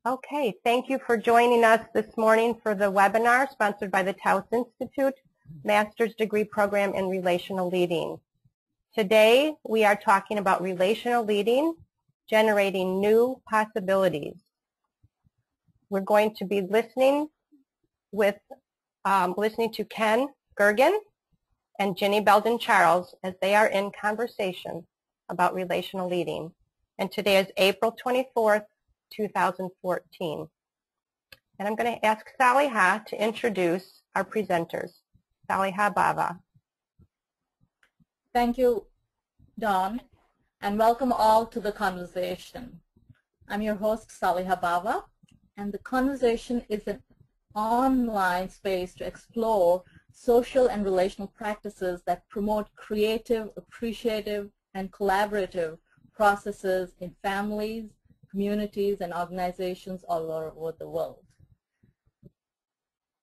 Okay, thank you for joining us this morning for the webinar sponsored by the Taos Institute Master's Degree Program in Relational Leading. Today we are talking about relational leading, generating new possibilities. We're going to be listening to Ken Gergen and Ginny Belden-Charles as they are in conversation about relational leading. And today is April 24th, 2014. And I'm going to ask Saliha to introduce our presenters. Saliha Bava. Thank you, Dawn, and welcome all to the conversation. I'm your host, Saliha Bava, and the conversation is an online space to explore social and relational practices that promote creative, appreciative, and collaborative processes in families, communities, and organizations all over the world.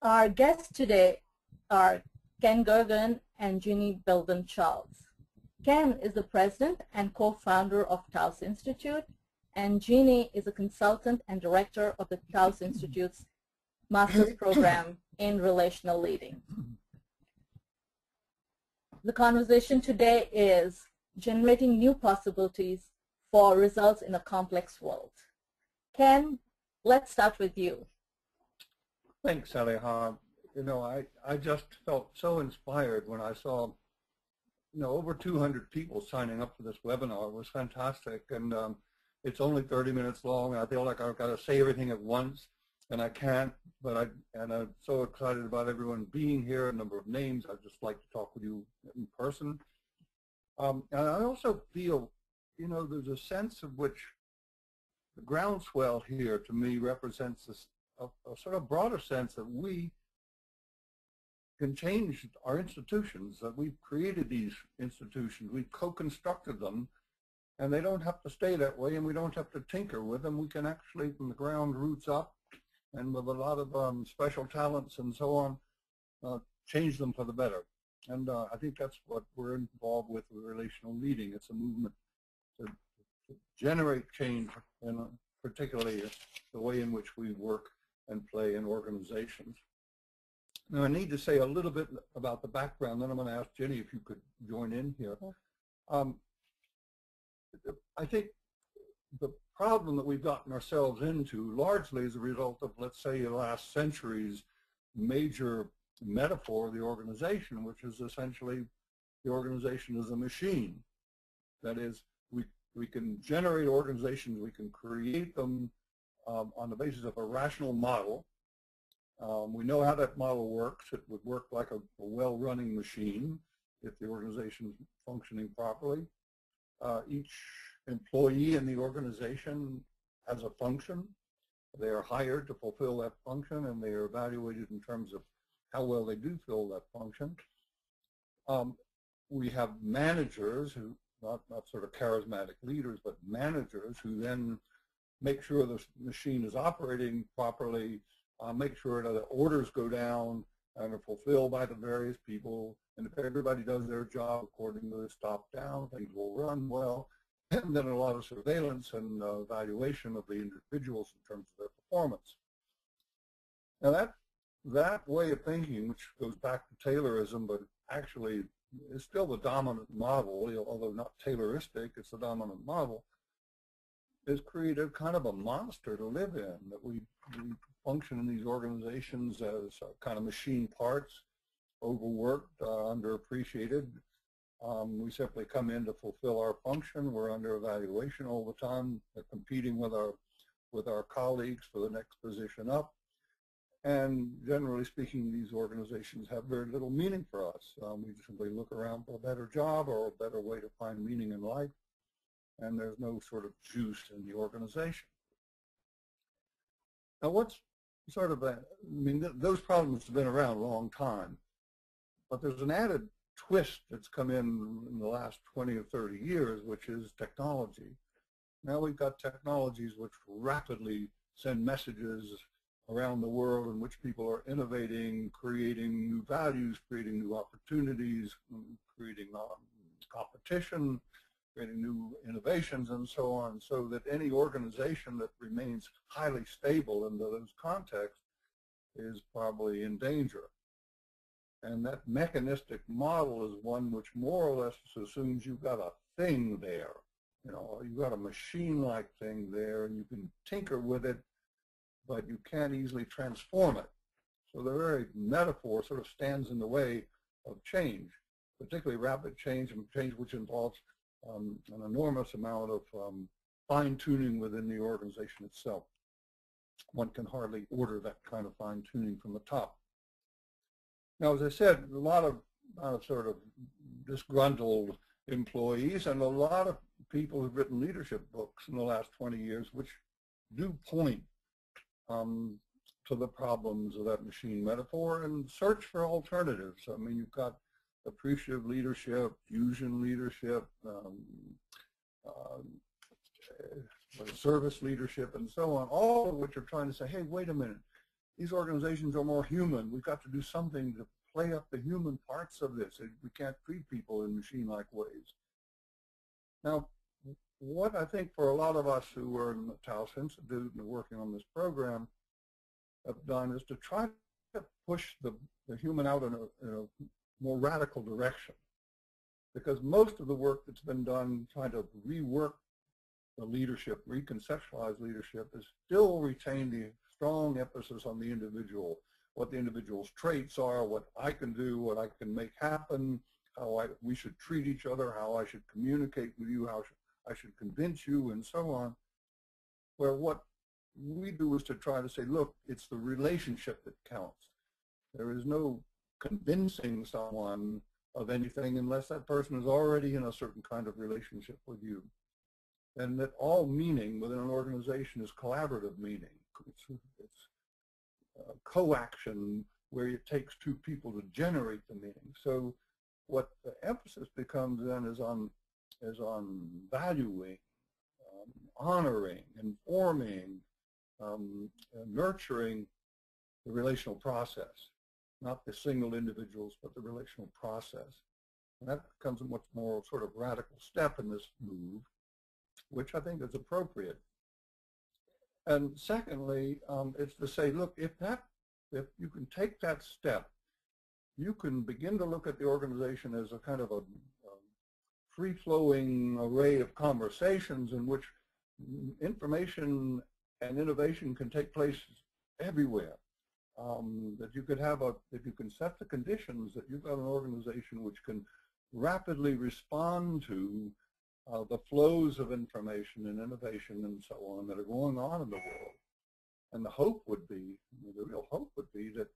Our guests today are Ken Gergen and Ginny Belden-Charles. Ken is the president and co-founder of Taos Institute, and Ginny is a consultant and director of the Taos Institute's Master's Program in Relational Leading. The conversation today is generating new possibilities for results in a complex world. Ken, let's start with you. Thanks, Saliha. You know, I just felt so inspired when I saw, over 200 people signing up for this webinar. It was fantastic, and it's only 30 minutes long. I feel like I've got to say everything at once, and I can't. But I'm so excited about everyone being here. A number of names. I'd just like to talk with you in person. And I also feel, there's a sense of which the groundswell here to me represents a sort of broader sense that we can change our institutions, that we've created these institutions, we've co-constructed them, and they don't have to stay that way, and we don't have to tinker with them. We can actually, from the ground roots up, and with a lot of special talents and so on, change them for the better. And I think that's what we're involved with relational leading. It's a movement to generate change, and particularly the way in which we work and play in organizations. Now, I need to say a little bit about the background, then I'm going to ask Ginny if you could join in here. I think the problem that we've gotten ourselves into largely is a result of, let's say, the last century's major metaphor of the organization, which is essentially the organization is a machine. That is, we can generate organizations, we can create them on the basis of a rational model. We know how that model works. It would work like a well-running machine if the organization is functioning properly. Each employee in the organization has a function. They are hired to fulfill that function, and they are evaluated in terms of how well they do fill that function. We have managers who, not sort of charismatic leaders, but managers who then make sure the machine is operating properly, make sure that the orders go down and are fulfilled by the various people. And if everybody does their job according to this top-down, things will run well. And then a lot of surveillance and evaluation of the individuals in terms of their performance. Now that way of thinking, which goes back to Taylorism, but actually is still the dominant model, although not Tayloristic, it's the dominant model, is created kind of a monster to live in, that we function in these organizations as kind of machine parts, overworked, underappreciated. We simply come in to fulfill our function. We're under evaluation all the time. We're competing with our colleagues for the next position up. And generally speaking, these organizations have very little meaning for us. We simply look around for a better job or a better way to find meaning in life, and there's no sort of juice in the organization. Now, what's sort of those problems have been around a long time, but there's an added twist that's come in the last 20 or 30 years, which is technology. Now we've got technologies which rapidly send messages around the world in which people are innovating, creating new values, creating new opportunities, creating competition, creating new innovations and so on, so that any organization that remains highly stable in those contexts is probably in danger. And that mechanistic model is one which more or less assumes you've got a thing there. You know, you've got a machine-like thing there, and you can tinker with it, but you can't easily transform it. So the very metaphor sort of stands in the way of change, particularly rapid change, and change which involves an enormous amount of fine-tuning within the organization itself. One can hardly order that kind of fine-tuning from the top. Now, as I said, a lot of sort of disgruntled employees and a lot of people who've written leadership books in the last 20 years which do point to the problems of that machine metaphor and search for alternatives. I mean, you've got appreciative leadership, fusion leadership, service leadership, and so on, all of which are trying to say, hey, wait a minute, these organizations are more human. We've got to do something to play up the human parts of this. We can't treat people in machine-like ways. Now, what I think for a lot of us who are in the Taos Institute and are working on this program have done is to try to push the human out in a more radical direction. Because most of the work that's been done trying to rework the leadership, reconceptualize leadership, is still retain the strong emphasis on the individual, what the individual's traits are, what I can do, what I can make happen, how we should treat each other, how I should communicate with you, how I should convince you, and so on. Where what we do is to try to say, look, it's the relationship that counts. There is no convincing someone of anything unless that person is already in a certain kind of relationship with you. And that all meaning within an organization is collaborative meaning. It's co-action where it takes two people to generate the meaning. So what the emphasis becomes then is on valuing, honoring, informing, nurturing the relational process, not the single individuals, but the relational process. And that becomes a much more sort of radical step in this move, which I think is appropriate. And secondly, it's to say, look, if you can take that step, you can begin to look at the organization as a kind of a free-flowing array of conversations in which information and innovation can take place everywhere. That you could have if you can set the conditions, that you've got an organization which can rapidly respond to the flows of information and innovation and so on that are going on in the world. And the hope would be, the real hope would be that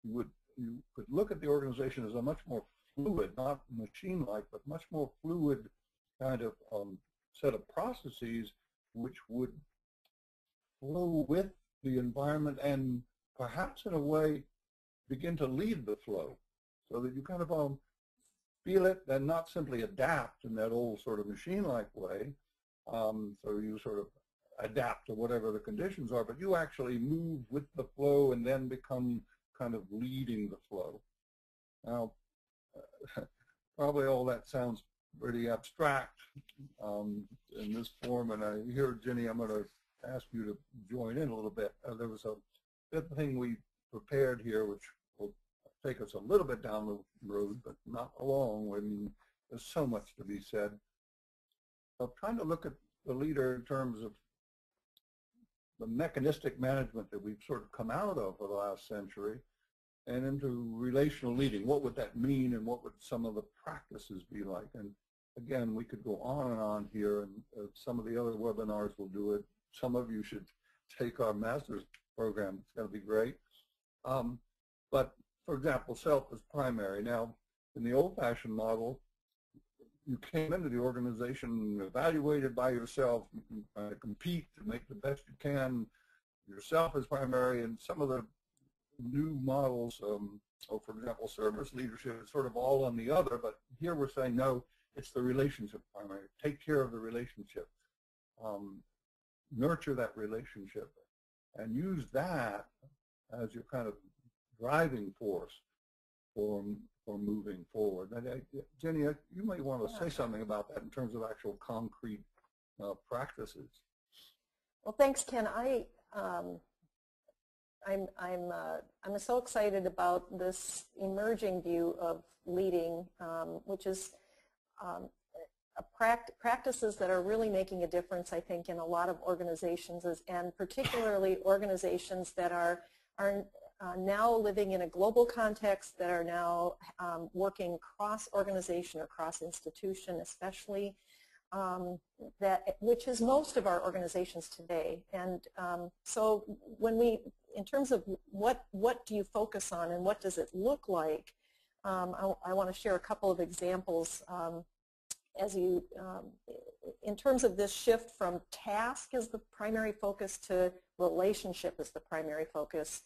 you could look at the organization as a much more fluid, not machine-like, but much more fluid kind of set of processes which would flow with the environment and perhaps in a way begin to lead the flow, so that you kind of feel it and not simply adapt in that old sort of machine-like way. So you sort of adapt to whatever the conditions are, but you actually move with the flow and then become kind of leading the flow. Now, probably all that sounds pretty abstract in this form, and I hear, Ginny, I'm going to ask you to join in a little bit. There was a bit thing we prepared here which will take us a little bit down the road, but not a long way. I mean, there's so much to be said. I'm trying to look at the leader in terms of the mechanistic management that we've sort of come out of for the last century and into relational leading. What would that mean, and what would some of the practices be like? And again, we could go on and on here, and some of the other webinars will do it. Some of you should take our master's program. It's going to be great. But for example, self is primary. Now, in the old-fashioned model, you came into the organization evaluated by yourself, you compete to make the best you can. Yourself is primary, and some of the new models, for example, service leadership is sort of all on the other, but here we're saying, no, it's the relationship primary. Take care of the relationship. Nurture that relationship, and use that as your kind of driving force for for moving forward. And, Ginny, you may want to say something about that in terms of actual concrete practices. Well, thanks, Ken. I'm so excited about this emerging view of leading, which is practices that are really making a difference, I think, in a lot of organizations, and particularly organizations that are now living in a global context, that are now working cross-organization or cross-institution, especially, which is most of our organizations today. And so when in terms of what do you focus on and what does it look like, I want to share a couple of examples in terms of this shift from task as the primary focus to relationship as the primary focus.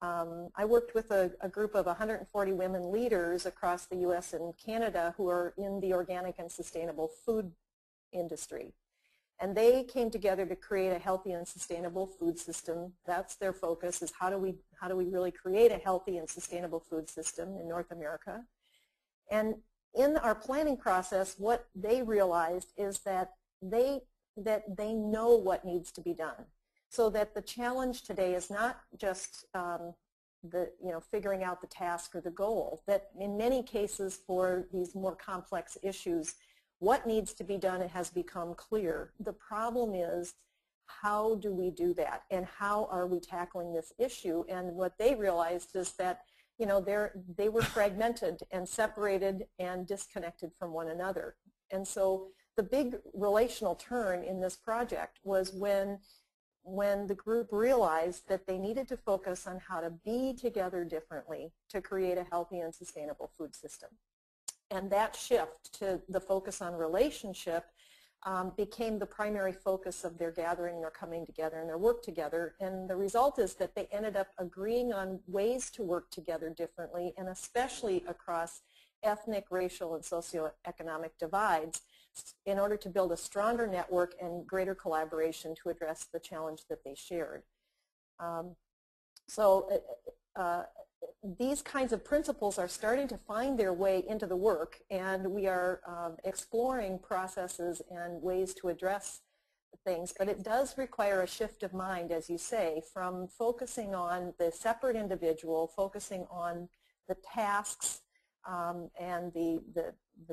I worked with a group of 140 women leaders across the U.S. and Canada who are in the organic and sustainable food industry. And they came together to create a healthy and sustainable food system. That's their focus, is how do we really create a healthy and sustainable food system in North America. And in our planning process, what they realized is that they know what needs to be done. So that the challenge today is not just figuring out the task or the goal, that in many cases for these more complex issues, what needs to be done has become clear. The problem is, how do we do that, and how are we tackling this issue? And what they realized is that they were fragmented and separated and disconnected from one another. And so the big relational turn in this project was when the group realized that they needed to focus on how to be together differently to create a healthy and sustainable food system. And that shift to the focus on relationship became the primary focus of their gathering, their coming together, and their work together. And the result is that they ended up agreeing on ways to work together differently, and especially across ethnic, racial, and socioeconomic divides, in order to build a stronger network and greater collaboration to address the challenge that they shared. These kinds of principles are starting to find their way into the work, and we are exploring processes and ways to address things, but it does require a shift of mind, as you say, from focusing on the separate individual, focusing on the tasks and the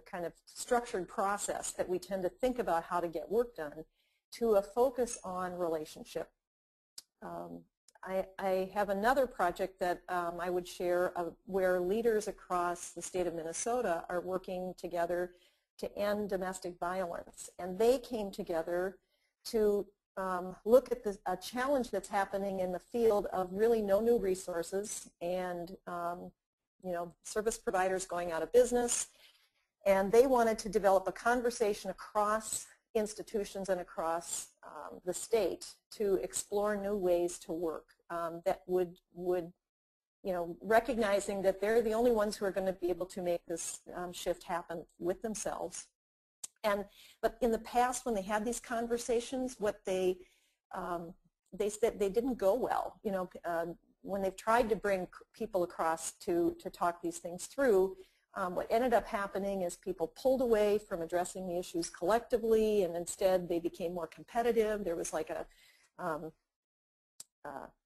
kind of structured process that we tend to think about how to get work done, to a focus on relationship. I have another project that I would share where leaders across the state of Minnesota are working together to end domestic violence. And they came together to look at a challenge that's happening in the field of really no new resources and service providers going out of business. And they wanted to develop a conversation across institutions and across the state to explore new ways to work that would recognizing that they're the only ones who are going to be able to make this shift happen with themselves. But in the past, when they had these conversations, what they said they didn't go well. When they've tried to bring people across to talk these things through, what ended up happening is people pulled away from addressing the issues collectively, and instead they became more competitive. There was like a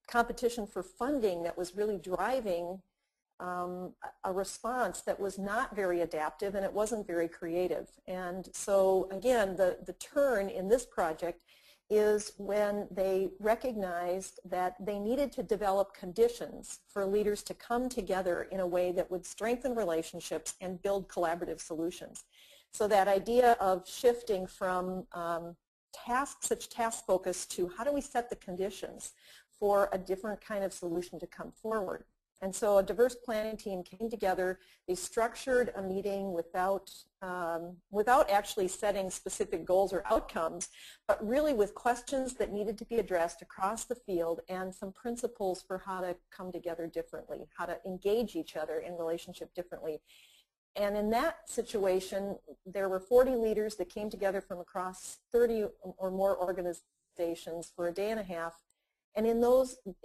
competition for funding that was really driving a response that was not very adaptive, and it wasn't very creative. And so again, the turn in this project is when they recognized that they needed to develop conditions for leaders to come together in a way that would strengthen relationships and build collaborative solutions. So that idea of shifting from such task focus to how do we set the conditions for a different kind of solution to come forward. And so a diverse planning team came together. They structured a meeting without actually setting specific goals or outcomes, but really with questions that needed to be addressed across the field and some principles for how to come together differently, how to engage each other in relationship differently. And in that situation, there were 40 leaders that came together from across 30 or more organizations for a day and a half And in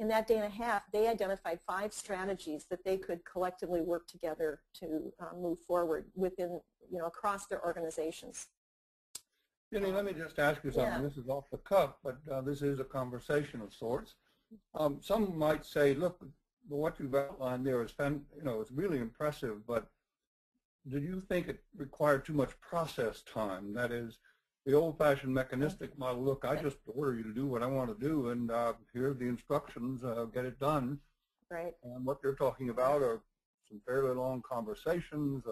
that day and a half, they identified 5 strategies that they could collectively work together to move forward within, across their organizations. Ginny, let me just ask you something. Yeah. This is off the cuff, but this is a conversation of sorts. Some might say, look, what you've outlined there is, it's really impressive, but do you think it required too much process time? That is, the old-fashioned mechanistic model, look, I just order you to do what I want to do, and here are the instructions, get it done. Right. And what they're talking about are some fairly long conversations.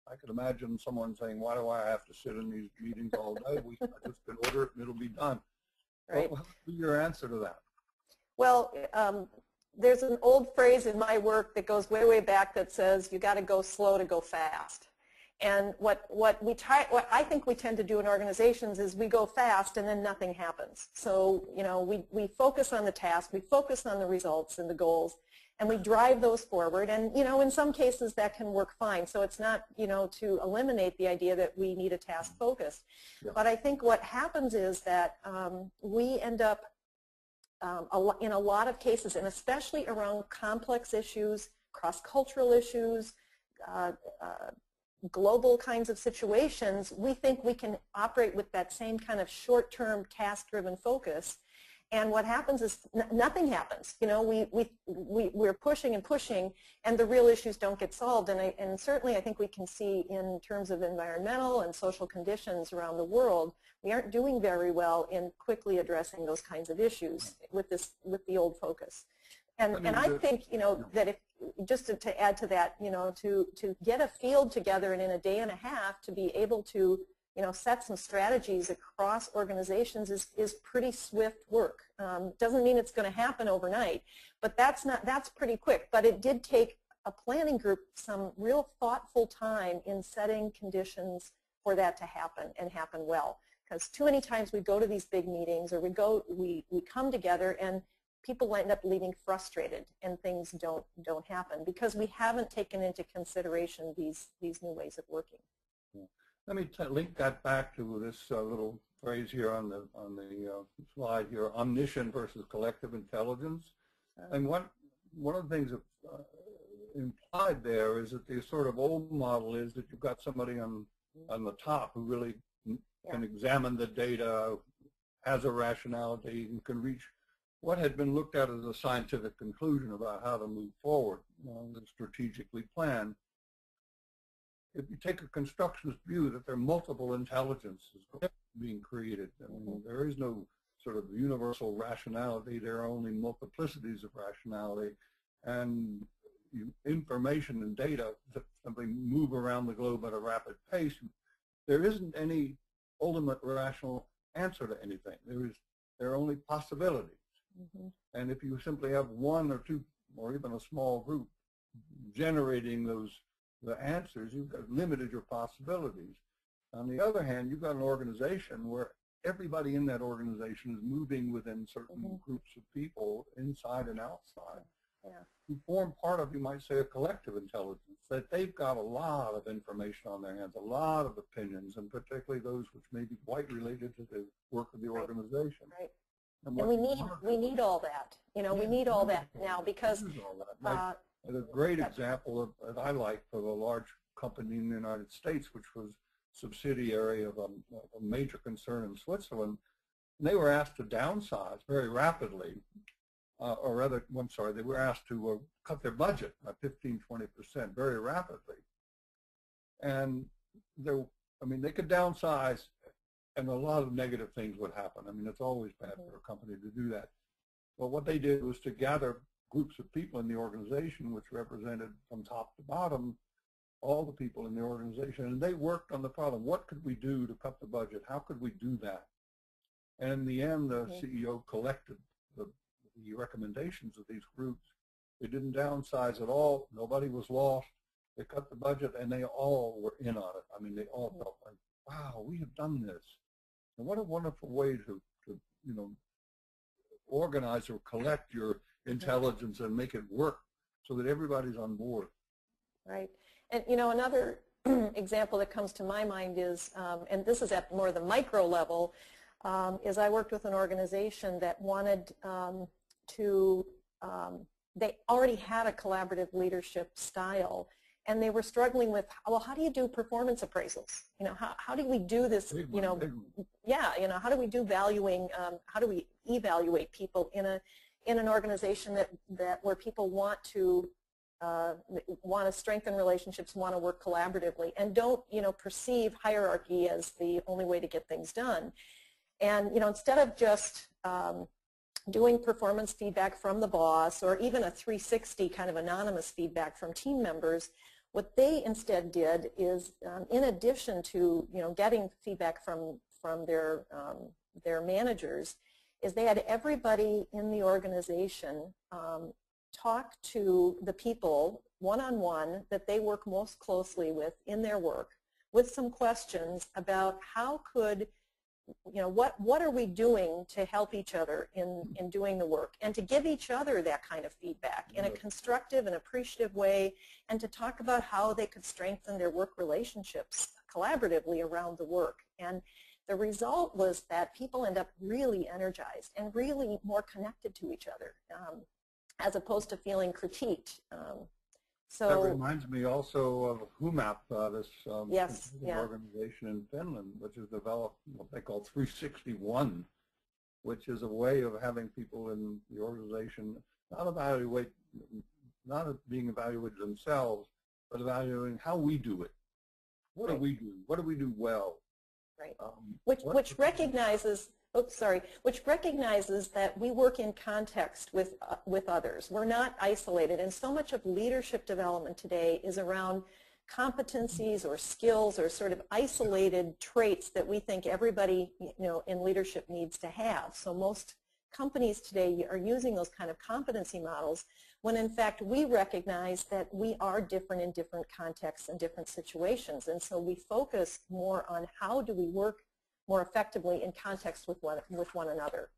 I could imagine someone saying, why do I have to sit in these meetings all day? I just can order it and it'll be done. Right. What would be your answer to that? Well, there's an old phrase in my work that goes way, way back that says you got to go slow to go fast. And what I think we tend to do in organizations is we go fast and then nothing happens. So, we focus on the task, we focus on the results and the goals, and we drive those forward. And, in some cases that can work fine. So it's not, to eliminate the idea that we need a task focus. Yeah. But I think what happens is that we end up in a lot of cases, and especially around complex issues, cross-cultural issues, global kinds of situations, we think we can operate with that same kind of short-term task-driven focus. And what happens is nothing happens. We're pushing and pushing, and the real issues don't get solved. And certainly I think we can see in terms of environmental and social conditions around the world, we aren't doing very well in quickly addressing those kinds of issues with the old focus. And I think, that if, just to add to that, to get a field together and in a day and a half to be able to, set some strategies across organizations is pretty swift work. Doesn't mean it's going to happen overnight, but that's pretty quick. But it did take a planning group some real thoughtful time in setting conditions for that to happen and happen well. Because too many times we go to these big meetings or we come together and people end up leaving frustrated and things don't happen because we haven't taken into consideration these new ways of working. Yeah. Let me link that back to this little phrase here on the slide here: omniscient versus collective intelligence. And one of the things that's implied there is that the sort of old model is that you've got somebody on the top who really can examine the data, has a rationality, and can reach what had been looked at as a scientific conclusion about how to move forward, and strategically plan. If you take a constructionist view that there are multiple intelligences being created, there is no sort of universal rationality, there are only multiplicities of rationality, and information and data that simply move around the globe at a rapid pace. There isn't any ultimate rational answer to anything. There are only possibilities. And if you simply have one or two or even a small group generating the answers, you've got limited your possibilities. On the other hand, you've got an organization where everybody in that organization is moving within certain groups of people inside and outside who form part of, you might say, a collective intelligence, that they've got a lot of information on their hands, a lot of opinions, and particularly those which may be quite related to the work of the organization. Right. And we need all that. We need all that now because a great example that I like of a large company in the United States, which was a subsidiary of a major concern in Switzerland, and they were asked to downsize very rapidly, or rather, I'm sorry, they were asked to cut their budget by 15–20% very rapidly. And they could downsize, and a lot of negative things would happen. It's always bad for a company to do that. But what they did was to gather groups of people in the organization which represented from top to bottom all the people in the organization, and they worked on the problem. What could we do to cut the budget? How could we do that? And in the end, the CEO collected the recommendations of these groups. They didn't downsize at all. Nobody was lost. They cut the budget, and they all were in on it. They all felt like, wow, we have done this. And what a wonderful way to organize or collect your intelligence and make it work so that everybody's on board. Right. And another example that comes to my mind is, and this is at more the micro level, is I worked with an organization that wanted they already had a collaborative leadership style, and they were struggling with, well, how do you do performance appraisals? You know, how do we do this? You know, yeah, you know, how do we do valuing? How do we evaluate people in an organization where people want to strengthen relationships, want to work collaboratively, and don't, you know, perceive hierarchy as the only way to get things done. And, you know, instead of just doing performance feedback from the boss, or even a 360 kind of anonymous feedback from team members, what they instead did is, in addition to, you know, getting feedback from their managers, is they had everybody in the organization talk to the people one-on-one that they work most closely with in their work, with some questions about how could, you know, what are we doing to help each other in doing the work, and to give each other that kind of feedback in a constructive and appreciative way, and to talk about how they could strengthen their work relationships collaboratively around the work. And the result was that people end up really energized and really more connected to each other, as opposed to feeling critiqued. That reminds me also of Wrapup, this yes, yeah. organization in Finland, which has developed what they call 361, which is a way of having people in the organization not being evaluated themselves, but evaluating how we do it. What do we do? What do we do well? Right. Which recognizes that we work in context with others. We're not isolated, and so much of leadership development today is around competencies or skills or sort of isolated traits that we think everybody, you know, in leadership needs to have. So most companies today are using those kind of competency models, when in fact we recognize that we are different in different contexts and different situations, and so we focus more on how do we work more effectively in context with one another,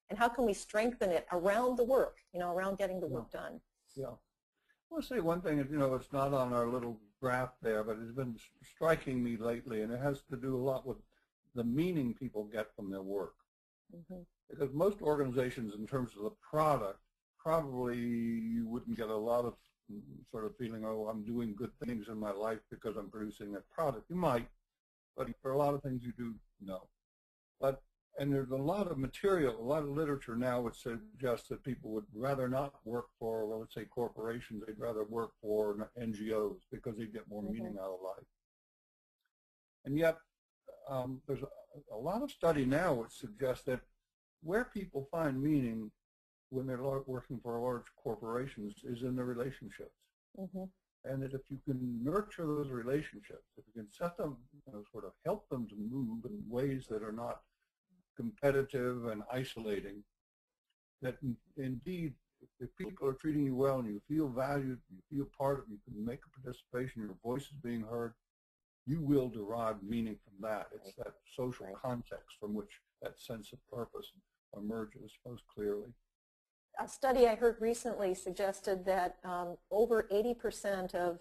and how can we strengthen it around the work, you know, around getting the work done. Yeah. I want to say one thing, you know, it's not on our little graph there, but it's been striking me lately, and it has to do a lot with the meaning people get from their work. Mm-hmm. Because most organizations, in terms of the product, probably you wouldn't get a lot of sort of feeling, oh, I'm doing good things in my life because I'm producing a product. You might, but for a lot of things you do, no. And there's a lot of material, a lot of literature now which suggests that people would rather not work for, well, let's say corporations, they'd rather work for NGOs because they'd get more meaning out of life. And yet, there's a lot of study now which suggests that where people find meaning when they're working for large corporations is in the relationships. Mm-hmm. And that if you can nurture those relationships, if you can set them, you know, sort of help them to move in ways that are not competitive and isolating, that indeed, if people are treating you well and you feel valued, you feel part of it, you can make a participation, your voice is being heard, you will derive meaning from that. It's that social context from which that sense of purpose emerges most clearly. A study I heard recently suggested that over 80% of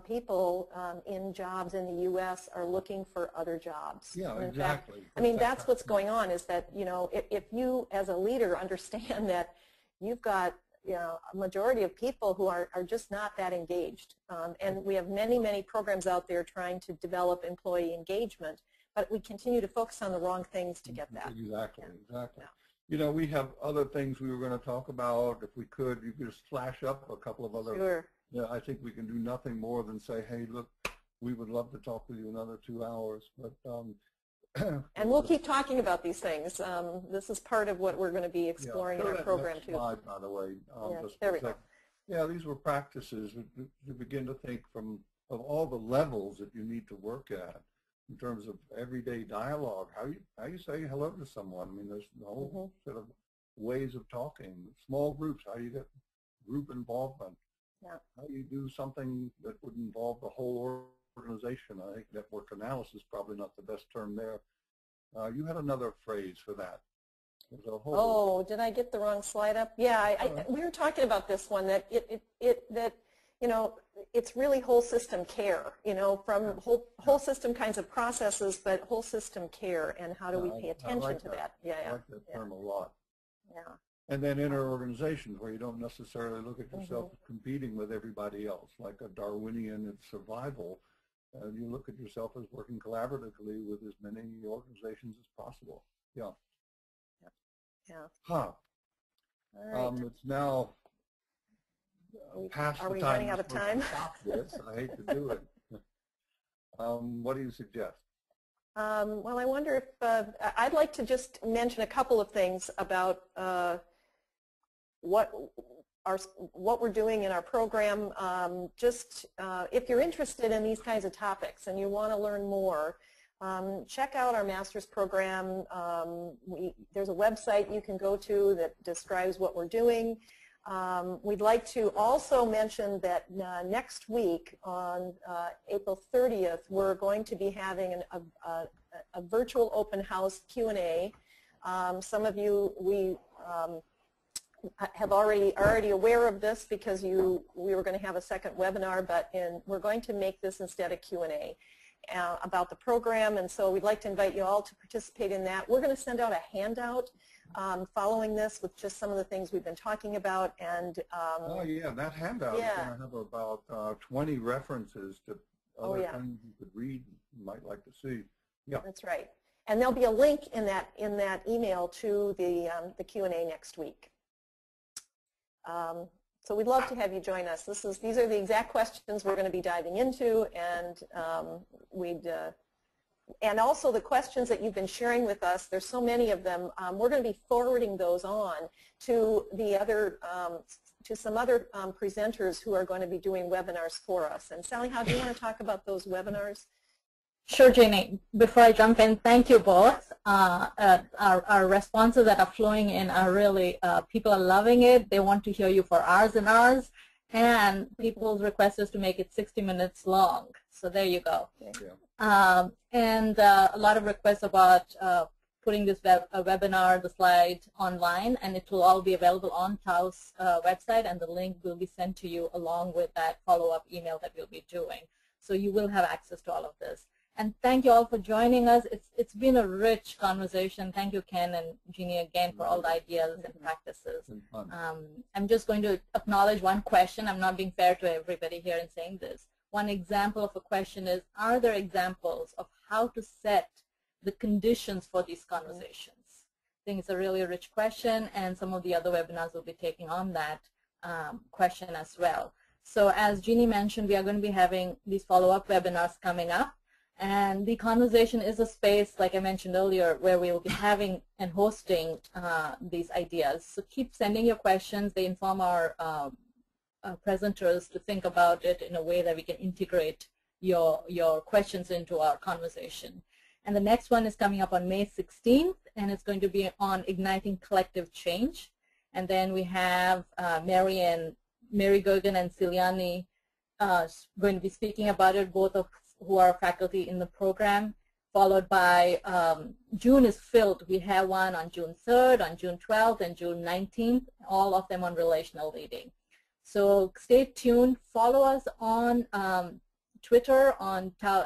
people in jobs in the U.S. are looking for other jobs. Yeah, and in exactly. fact, I mean, that's what's going on, is that, you know, if you as a leader understand that you've got, you know, a majority of people who are just not that engaged, and we have many, many programs out there trying to develop employee engagement, but we continue to focus on the wrong things to get that. Exactly, exactly. Yeah. You know, we have other things we were going to talk about. If we could, you could just flash up a couple of other. Sure. Yeah, I think we can do nothing more than say, hey, look, we would love to talk with you another 2 hours. But and we'll keep talking about these things. This is part of what we're going to be exploring in our program too. Slide, by the way. There we go. Yeah, these were practices to begin to think of all the levels that you need to work at. In terms of everyday dialogue, how you say hello to someone. I mean, there's the whole sort of ways of talking. Small groups, how you get group involvement. Yeah. How you do something that would involve the whole organization. I think network analysis is probably not the best term there. You had another phrase for that. Oh, did I get the wrong slide up? Yeah, we were talking about this one, that you know, it's really whole system care, you know, from whole system kinds of processes, but whole system care, and how do we pay attention to that? Yeah, I like that term a lot. Yeah. And then inner organizations where you don't necessarily look at yourself as competing with everybody else, like a Darwinian in survival. You look at yourself as working collaboratively with as many organizations as possible. Yeah. Yeah. Huh. All right. It's now past Are the we time running out of time? Stop this. I hate to do it. What do you suggest? Well, I wonder if I'd like to just mention a couple of things about what we're doing in our program. If you're interested in these kinds of topics and you want to learn more, check out our master's program. There's a website you can go to that describes what we're doing. We'd like to also mention that next week on April 30th, we're going to be having a virtual open house Q&A. Some of you, we have already aware of this because we were going to have a second webinar, but we're going to make this instead a Q&A about the program, and so we'd like to invite you all to participate in that. We're going to send out a handout following this with just some of the things we've been talking about. And oh yeah, that handout is going to have about 20 references to other things you could read, you might like to see. Yeah, that's right. And there'll be a link in that email to the Q&A next week. So we'd love to have you join us. These are the exact questions we're going to be diving into, and and also the questions that you've been sharing with us. There's so many of them. We're going to be forwarding those on to some other presenters who are going to be doing webinars for us. And Sally, how do you want to talk about those webinars? Sure, Ginny. Before I jump in, thank you both. Our responses that are flowing in are really, people are loving it. They want to hear you for hours and hours. And people's request is to make it 60 minutes long. So there you go. Yeah. And a lot of requests about putting this webinar, the slide online, and it will all be available on Taos website, and the link will be sent to you along with that follow-up email that we'll be doing. So you will have access to all of this. And thank you all for joining us. It's been a rich conversation. Thank you, Ken and Ginny, again for all the ideas and practices. I'm just going to acknowledge one question. I'm not being fair to everybody here in saying this. One example of a question is, are there examples of how to set the conditions for these conversations? I think it's a really rich question, and some of the other webinars will be taking on that question as well. So as Ginny mentioned, we are going to be having these follow-up webinars coming up. And the conversation is a space, like I mentioned earlier, where we will be having and hosting these ideas. So keep sending your questions. They inform our presenters to think about it in a way that we can integrate your questions into our conversation. And the next one is coming up on May 16th, and it's going to be on igniting collective change. And then we have Mary Gergen and Ciliani going to be speaking about it, both of who are faculty in the program, followed by June is filled. We have one on June 3rd, on June 12th, and June 19th, all of them on relational leading. So stay tuned. Follow us on Twitter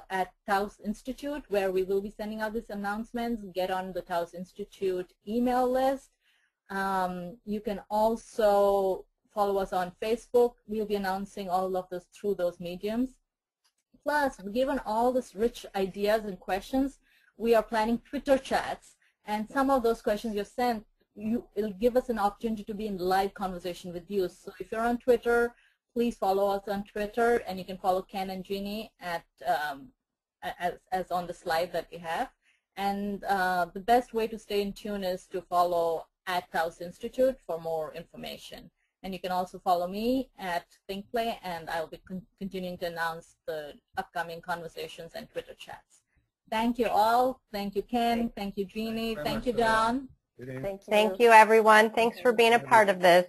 at Taos Institute, where we will be sending out these announcements. Get on the Taos Institute email list. You can also follow us on Facebook. We'll be announcing all of this through those mediums. Plus, given all these rich ideas and questions, we are planning Twitter chats, and some of those questions you've sent, it'll give us an opportunity to be in live conversation with you. So if you're on Twitter, please follow us on Twitter, and you can follow Ken and Ginny at as on the slide that we have. And the best way to stay in tune is to follow at Taos Institute for more information. And you can also follow me at ThinkPlay, and I'll be continuing to announce the upcoming conversations and Twitter chats. Thank you all. Thank you, Ken. Thank you, Ginny. Thank you, Don. Thank you, everyone. Thanks for being a part of this.